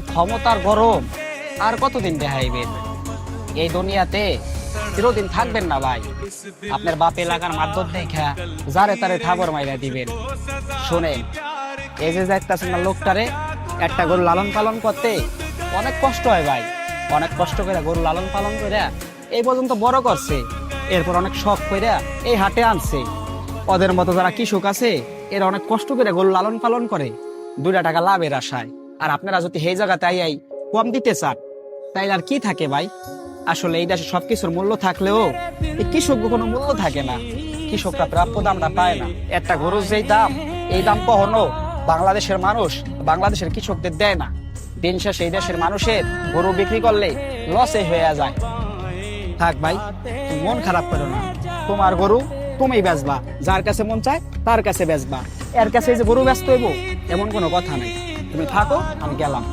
এই ক্ষমতার গরম আর কতদিন দেখাইবেন? এই দুনিয়াতে চিরদিন থাকবেন না ভাই। আপনার বাপ এলাকার মাধ্যম দেখা যারে তারে থাবর মাইরা দিবেন। শোনেন, এই যে যাইতাছেন না লোকটারে, একটা গরু লালন পালন করতে অনেক কষ্ট হয় ভাই। অনেক কষ্ট করে গরু লালন পালন করে এই পর্যন্ত বড় করছে, এরপর অনেক শখ করে এই হাটে আনছে। ওদের মতো যারা কৃষক আছে এরা অনেক কষ্ট করে গরু লালন পালন করে 2 টাকা লাভের আশায়। আর আপনারা যদি এই জায়গাতে আই কম দিতে চান তাইলে আর কি থাকে ভাই? আসলে এই দেশে সবকিছুর মূল্য থাকলেও এই কৃষক কোনো মূল্য থাকে না। কৃষকরা প্রাপ্য দামটা পায় না। একটা গরুর যেই দাম, এই দাম কখনো বাংলাদেশের মানুষ, বাংলাদেশের কৃষকদের দেয় না। দিন শেষে এই দেশের মানুষের গরু বিক্রি করলে লসে হয়ে যায়। থাক ভাই, তুমি মন খারাপ করো না। তোমার গরু তুমি বেচবা, যার কাছে মন চায় তার কাছে বেচবা। এর কাছে এই যে গরু ব্যস্ত হইব এমন কোনো কথা নেই। তুমি থাকো, আমি গেলাম।